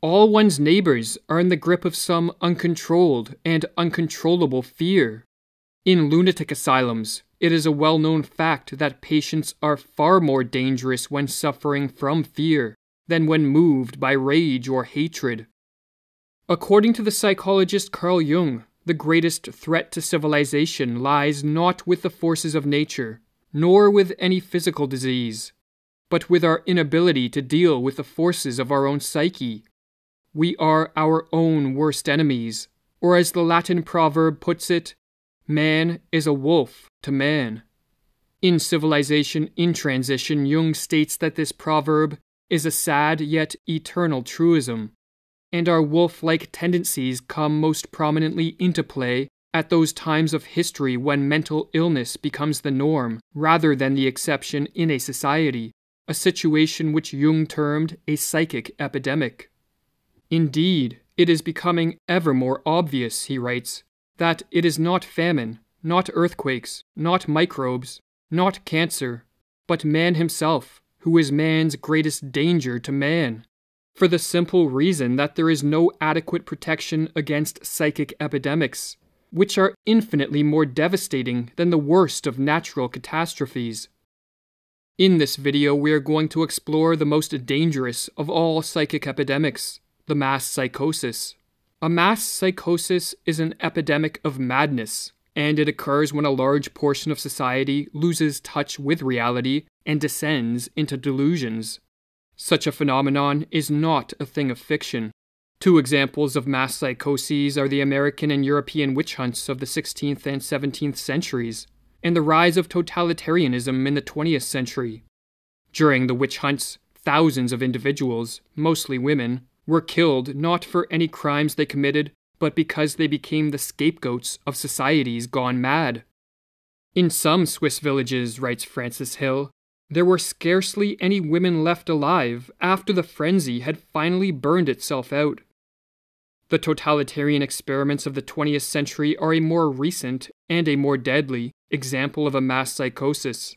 All one's neighbors are in the grip of some uncontrolled and uncontrollable fear. In lunatic asylums, it is a well-known fact that patients are far more dangerous when suffering from fear than when moved by rage or hatred. According to the psychologist Carl Jung, the greatest threat to civilization lies not with the forces of nature, nor with any physical disease, but with our inability to deal with the forces of our own psyche. We are our own worst enemies, or as the Latin proverb puts it, man is a wolf to man. In Civilization in Transition, Jung states that this proverb is a sad yet eternal truism, and our wolf-like tendencies come most prominently into play at those times of history when mental illness becomes the norm rather than the exception in a society, a situation which Jung termed a psychic epidemic. Indeed, it is becoming ever more obvious, he writes, that it is not famine, not earthquakes, not microbes, not cancer, but man himself, who is man's greatest danger to man, for the simple reason that there is no adequate protection against psychic epidemics, which are infinitely more devastating than the worst of natural catastrophes. In this video, we are going to explore the most dangerous of all psychic epidemics, the mass psychosis. A mass psychosis is an epidemic of madness, and it occurs when a large portion of society loses touch with reality and descends into delusions. Such a phenomenon is not a thing of fiction. Two examples of mass psychoses are the American and European witch hunts of the 16th and 17th centuries, and the rise of totalitarianism in the 20th century. During the witch hunts, thousands of individuals, mostly women, were killed not for any crimes they committed, but because they became the scapegoats of societies gone mad. In some Swiss villages, writes Francis Hill, there were scarcely any women left alive after the frenzy had finally burned itself out. The totalitarian experiments of the 20th century are a more recent and a more deadly example of a mass psychosis.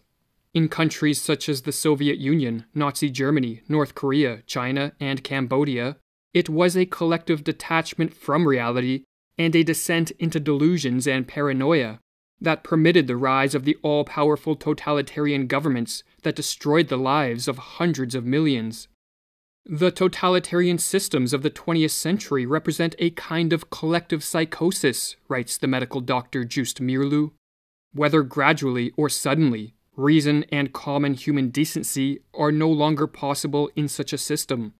In countries such as the Soviet Union, Nazi Germany, North Korea, China, and Cambodia, it was a collective detachment from reality and a descent into delusions and paranoia that permitted the rise of the all-powerful totalitarian governments that destroyed the lives of hundreds of millions. The totalitarian systems of the 20th century represent a kind of collective psychosis, writes the medical doctor Just Mirlu. Whether gradually or suddenly, reason and common human decency are no longer possible in such a system.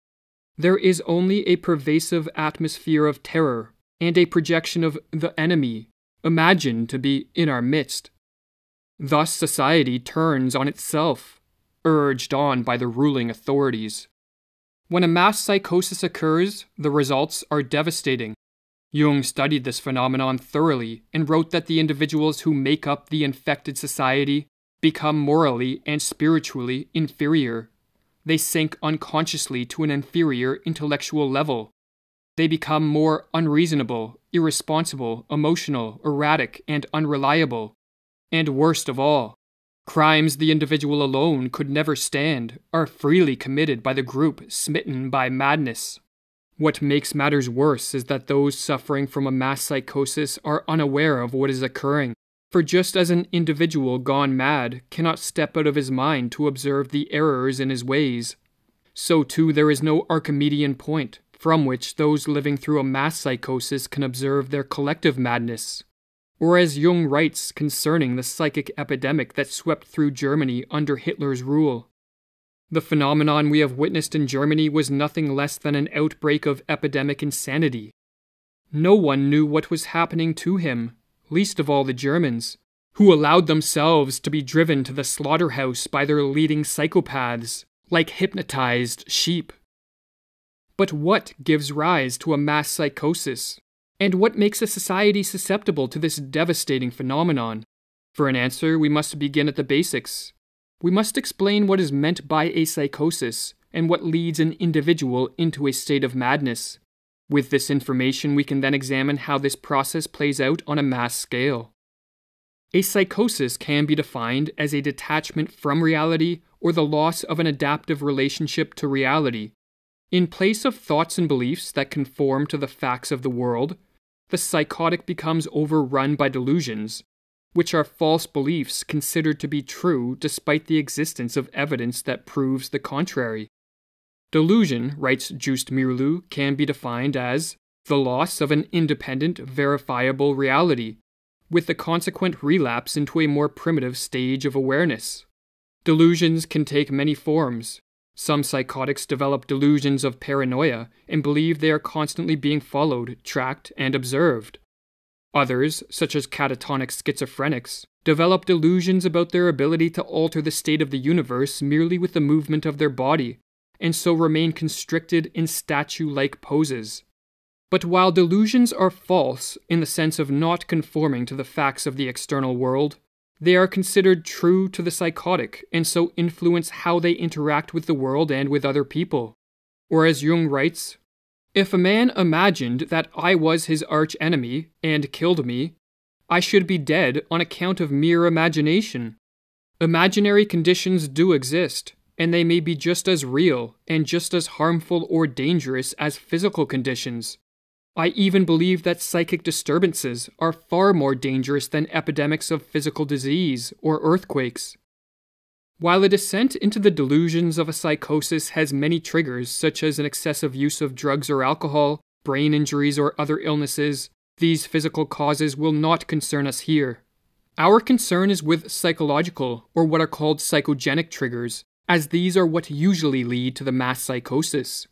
There is only a pervasive atmosphere of terror and a projection of the enemy, imagined to be in our midst. Thus society turns on itself, urged on by the ruling authorities. When a mass psychosis occurs, the results are devastating. Jung studied this phenomenon thoroughly and wrote that the individuals who make up the infected society become morally and spiritually inferior. They sink unconsciously to an inferior intellectual level. They become more unreasonable, irresponsible, emotional, erratic, and unreliable. And worst of all, crimes the individual alone could never stand are freely committed by the group smitten by madness. What makes matters worse is that those suffering from a mass psychosis are unaware of what is occurring. For just as an individual gone mad cannot step out of his mind to observe the errors in his ways, so too there is no Archimedean point from which those living through a mass psychosis can observe their collective madness. Or as Jung writes concerning the psychic epidemic that swept through Germany under Hitler's rule, the phenomenon we have witnessed in Germany was nothing less than an outbreak of epidemic insanity. No one knew what was happening to him, least of all the Germans, who allowed themselves to be driven to the slaughterhouse by their leading psychopaths, like hypnotized sheep. But what gives rise to a mass psychosis? And what makes a society susceptible to this devastating phenomenon? For an answer, we must begin at the basics. We must explain what is meant by a psychosis and what leads an individual into a state of madness. With this information, we can then examine how this process plays out on a mass scale. A psychosis can be defined as a detachment from reality or the loss of an adaptive relationship to reality. In place of thoughts and beliefs that conform to the facts of the world, the psychotic becomes overrun by delusions, which are false beliefs considered to be true despite the existence of evidence that proves the contrary. Delusion, writes Just Mirlu, can be defined as the loss of an independent, verifiable reality, with the consequent relapse into a more primitive stage of awareness. Delusions can take many forms. Some psychotics develop delusions of paranoia and believe they are constantly being followed, tracked, and observed. Others, such as catatonic schizophrenics, develop delusions about their ability to alter the state of the universe merely with the movement of their body, and so remain constricted in statue-like poses. But while delusions are false in the sense of not conforming to the facts of the external world, they are considered true to the psychotic and so influence how they interact with the world and with other people. Or as Jung writes, "If a man imagined that I was his arch-enemy and killed me, I should be dead on account of mere imagination. Imaginary conditions do exist, and they may be just as real and just as harmful or dangerous as physical conditions. I even believe that psychic disturbances are far more dangerous than epidemics of physical disease or earthquakes." While a descent into the delusions of a psychosis has many triggers, such as an excessive use of drugs or alcohol, brain injuries, or other illnesses, these physical causes will not concern us here. Our concern is with psychological, or what are called psychogenic triggers, as these are what usually lead to the mass psychosis.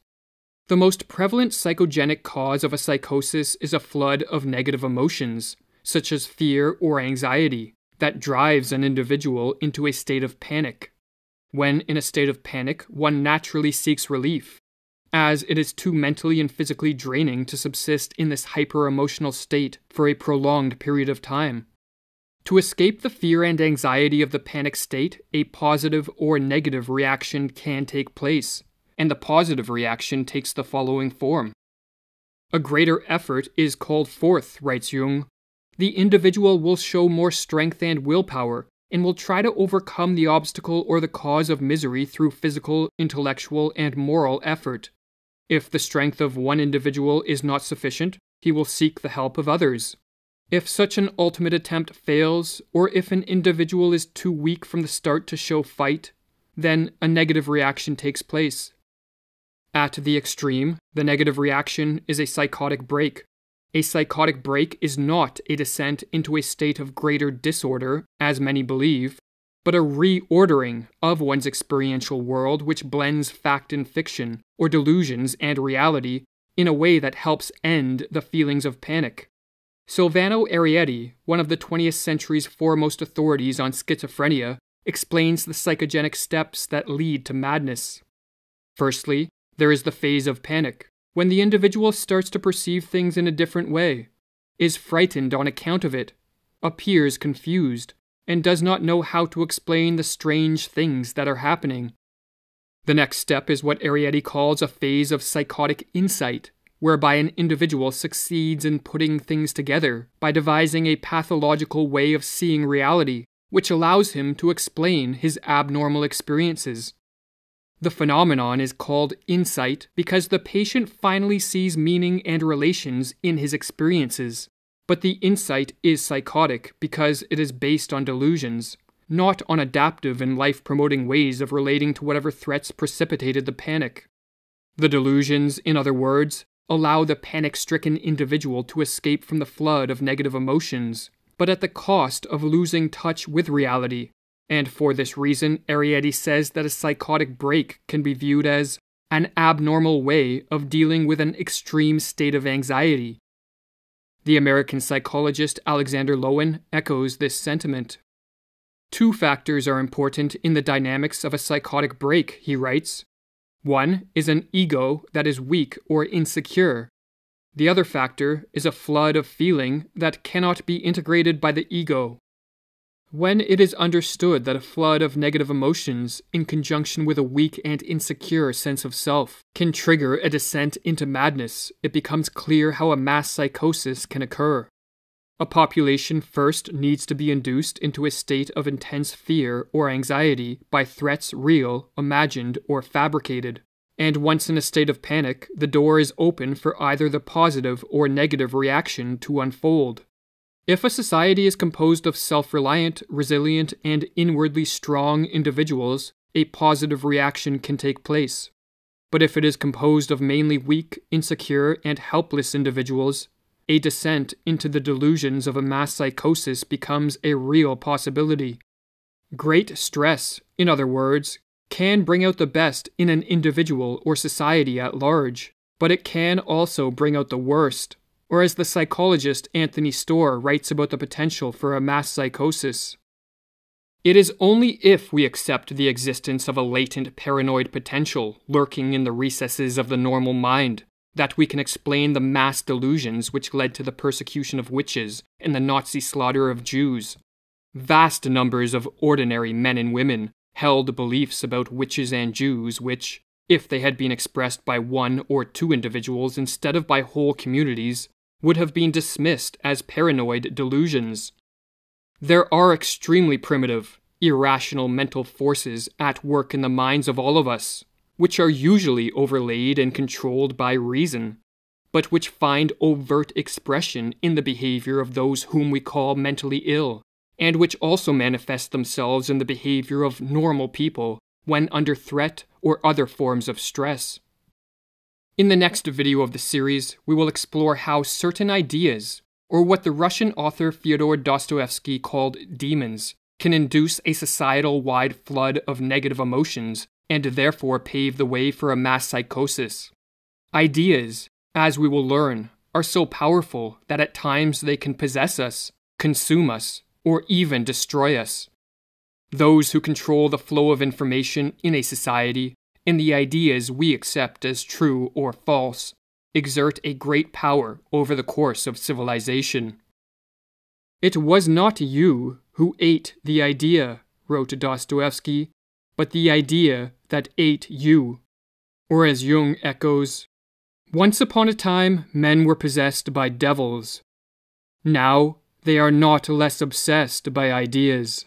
The most prevalent psychogenic cause of a psychosis is a flood of negative emotions, such as fear or anxiety, that drives an individual into a state of panic. When in a state of panic, one naturally seeks relief, as it is too mentally and physically draining to subsist in this hyper-emotional state for a prolonged period of time. To escape the fear and anxiety of the panic state, a positive or negative reaction can take place, and the positive reaction takes the following form. A greater effort is called forth, writes Jung. The individual will show more strength and willpower, and will try to overcome the obstacle or the cause of misery through physical, intellectual, and moral effort. If the strength of one individual is not sufficient, he will seek the help of others. If such an ultimate attempt fails, or if an individual is too weak from the start to show fight, then a negative reaction takes place. At the extreme, the negative reaction is a psychotic break. A psychotic break is not a descent into a state of greater disorder, as many believe, but a reordering of one's experiential world which blends fact and fiction, or delusions and reality, in a way that helps end the feelings of panic. Silvano Arietti, one of the 20th century's foremost authorities on schizophrenia, explains the psychogenic steps that lead to madness. Firstly, there is the phase of panic, when the individual starts to perceive things in a different way, is frightened on account of it, appears confused, and does not know how to explain the strange things that are happening. The next step is what Arietti calls a phase of psychotic insight, whereby an individual succeeds in putting things together by devising a pathological way of seeing reality, which allows him to explain his abnormal experiences. The phenomenon is called insight because the patient finally sees meaning and relations in his experiences. But the insight is psychotic because it is based on delusions, not on adaptive and life-promoting ways of relating to whatever threats precipitated the panic. The delusions, in other words, allow the panic-stricken individual to escape from the flood of negative emotions, but at the cost of losing touch with reality. And for this reason, Arietti says that a psychotic break can be viewed as an abnormal way of dealing with an extreme state of anxiety. The American psychologist Alexander Lowen echoes this sentiment. Two factors are important in the dynamics of a psychotic break, he writes. One is an ego that is weak or insecure. The other factor is a flood of feeling that cannot be integrated by the ego. When it is understood that a flood of negative emotions, in conjunction with a weak and insecure sense of self, can trigger a descent into madness, it becomes clear how a mass psychosis can occur. A population first needs to be induced into a state of intense fear or anxiety by threats real, imagined, or fabricated, and once in a state of panic, the door is open for either the positive or negative reaction to unfold. If a society is composed of self-reliant, resilient, and inwardly strong individuals, a positive reaction can take place. But if it is composed of mainly weak, insecure, and helpless individuals, a descent into the delusions of a mass psychosis becomes a real possibility. Great stress, in other words, can bring out the best in an individual or society at large, but it can also bring out the worst, or as the psychologist Anthony Storr writes about the potential for a mass psychosis. It is only if we accept the existence of a latent paranoid potential lurking in the recesses of the normal mind that we can explain the mass delusions which led to the persecution of witches and the Nazi slaughter of Jews. Vast numbers of ordinary men and women held beliefs about witches and Jews which, if they had been expressed by one or two individuals instead of by whole communities, would have been dismissed as paranoid delusions. There are extremely primitive, irrational mental forces at work in the minds of all of us, which are usually overlaid and controlled by reason, but which find overt expression in the behavior of those whom we call mentally ill, and which also manifest themselves in the behavior of normal people when under threat or other forms of stress. In the next video of the series, we will explore how certain ideas, or what the Russian author Fyodor Dostoevsky called demons, can induce a societal-wide flood of negative emotions and therefore pave the way for a mass psychosis. Ideas, as we will learn, are so powerful that at times they can possess us, consume us, or even destroy us. Those who control the flow of information in a society and the ideas we accept as true or false exert a great power over the course of civilization. It was not you who ate the idea, wrote Dostoevsky, but the idea that ate you. Or as Jung echoes, once upon a time men were possessed by devils. Now they are not less obsessed by ideas.